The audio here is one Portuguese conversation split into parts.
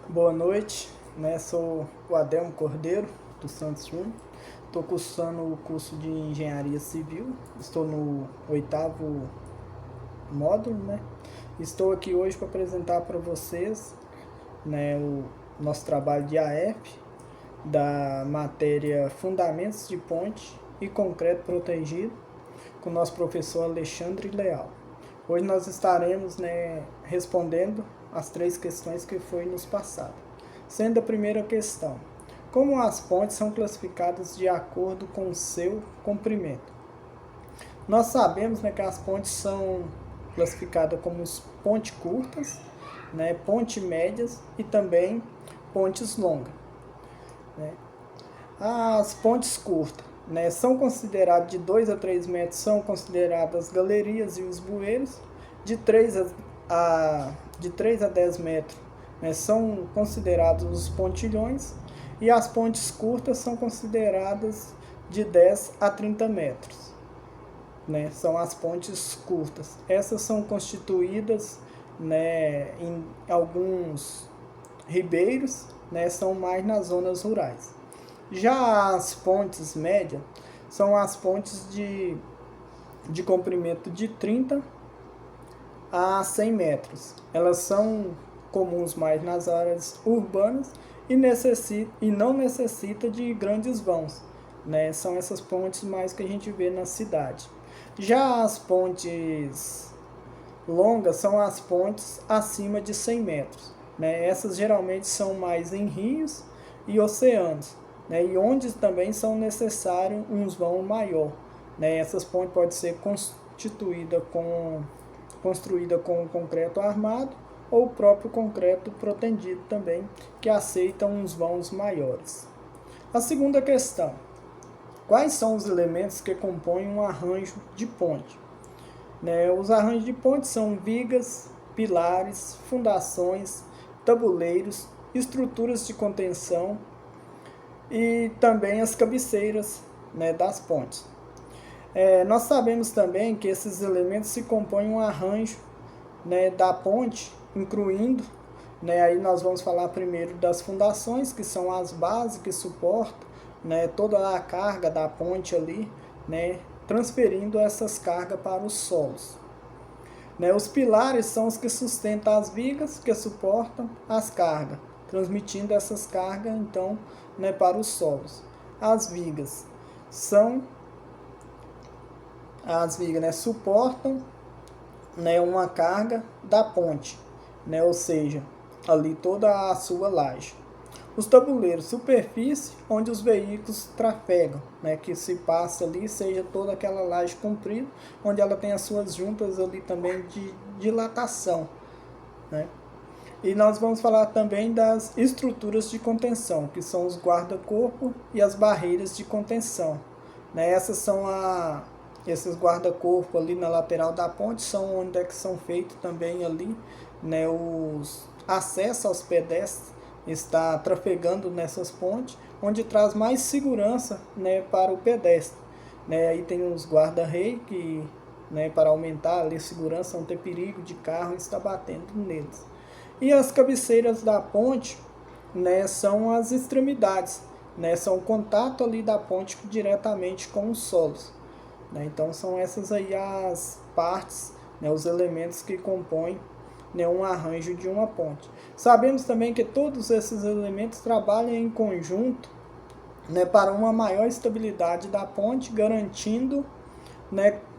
Boa noite, Sou o Adelmo Cordeiro, do Santos Júnior. Estou cursando o curso de Engenharia Civil, estou no 8º módulo, Estou aqui hoje para apresentar para vocês, o nosso trabalho de AF, da matéria Fundamentos de Ponte e Concreto Protegido, com o nosso professor Alexandre Leal. Hoje nós estaremos respondendo as 3 questões que foi nos passado. Sendo a primeira questão: como as pontes são classificadas de acordo com o seu comprimento? Nós sabemos que as pontes são classificadas como pontes curtas, pontes médias e também pontes longas. As pontes curtas são consideradas de 2 a 3 metros, são consideradas galerias e os bueiros. De 3 a 10 metros são considerados os pontilhões, e as pontes curtas são consideradas de 10 a 30 metros. São as pontes curtas. Essas são constituídas em alguns ribeiros, são mais nas zonas rurais. Já as pontes médias são as pontes de comprimento de 30 a 100 metros. Elas são comuns mais nas áreas urbanas e não necessita de grandes vãos. São essas pontes mais que a gente vê na cidade. Já as pontes longas são as pontes acima de 100 metros. Essas geralmente são mais em rios e oceanos, e onde também são necessários uns vão maior. Essas pontes podem ser construída com concreto armado ou o próprio concreto protendido também, que aceita uns vãos maiores. A segunda questão: quais são os elementos que compõem um arranjo de ponte? Os arranjos de ponte são vigas, pilares, fundações, tabuleiros, estruturas de contenção e também as cabeceiras das pontes. Nós sabemos também que esses elementos se compõem um arranjo da ponte, incluindo, aí nós vamos falar primeiro das fundações, que são as bases que suportam toda a carga da ponte ali, transferindo essas cargas para os solos. Os pilares são os que sustentam as vigas, que suportam as cargas, transmitindo essas cargas então para os solos. As vigas suportam uma carga da ponte, ou seja, ali toda a sua laje. Os tabuleiros, superfície onde os veículos trafegam, que se passa ali, seja toda aquela laje comprida, onde ela tem as suas juntas ali também de dilatação. E nós vamos falar também das estruturas de contenção, que são os guarda-corpo e as barreiras de contenção. Essas são esses guarda-corpo ali na lateral da ponte, são onde que são feitos também ali os acessos aos pedestres, está trafegando nessas pontes, onde traz mais segurança para o pedestre. Aí tem os guarda-rei que para aumentar ali a segurança, não ter perigo de carro estar batendo neles. E as cabeceiras da ponte são as extremidades, são o contato ali da ponte diretamente com os solos. Então são essas aí as partes, os elementos que compõem um arranjo de uma ponte. Sabemos também que todos esses elementos trabalham em conjunto para uma maior estabilidade da ponte, garantindo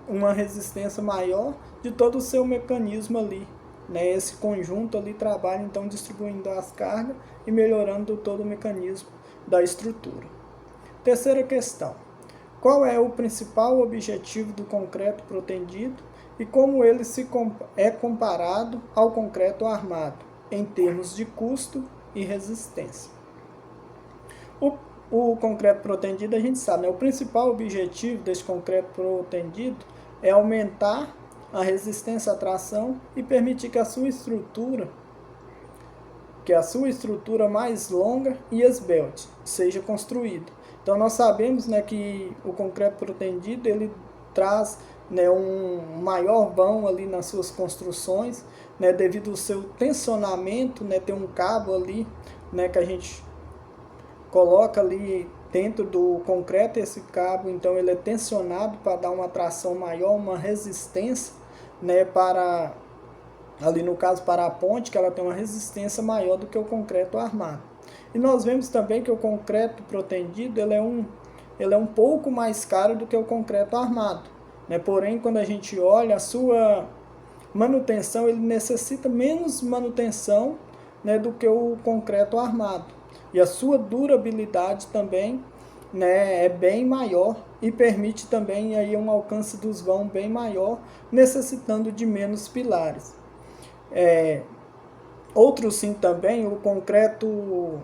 uma resistência maior de todo o seu mecanismo ali. Esse conjunto ali trabalha então distribuindo as cargas e melhorando todo o mecanismo da estrutura. Terceira questão: qual é o principal objetivo do concreto protendido e como ele é comparado ao concreto armado, em termos de custo e resistência? O concreto protendido, a gente sabe, o principal objetivo desse concreto protendido é aumentar a resistência à tração e permitir que a sua estrutura mais longa e esbelte seja construída. Então nós sabemos que o concreto protendido ele traz né, um maior vão ali nas suas construções, né, devido ao seu tensionamento, né, tem um cabo ali, né, que a gente coloca ali dentro do concreto esse cabo, então ele é tensionado para dar uma tração maior, uma resistência, né, para ali no caso para a ponte, que ela tem uma resistência maior do que o concreto armado. E nós vemos também que o concreto protendido ele é um pouco mais caro do que o concreto armado, né? Porém, quando a gente olha a sua manutenção, ele necessita menos manutenção, né, do que o concreto armado. E a sua durabilidade também, né, é bem maior e permite também aí um alcance dos vãos bem maior, necessitando de menos pilares. Outro sim também, o concreto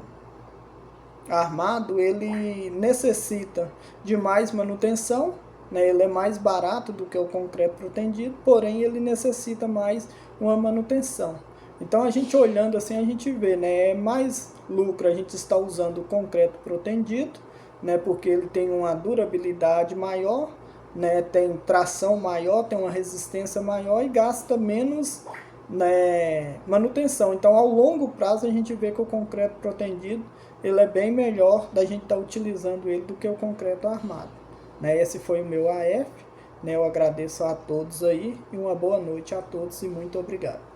armado, ele necessita de mais manutenção, né? Ele é mais barato do que o concreto protendido, porém ele necessita mais uma manutenção. Então a gente olhando assim, a gente vê, né? É mais lucro a gente está usando o concreto protendido, né? Porque ele tem uma durabilidade maior, né? Tem tração maior, tem uma resistência maior e gasta menos, né, manutenção. Então, ao longo prazo, a gente vê que o concreto protendido ele é bem melhor da gente estar utilizando ele do que o concreto armado. Né? Esse foi o meu AF. Né? Eu agradeço a todos aí e uma boa noite a todos e muito obrigado.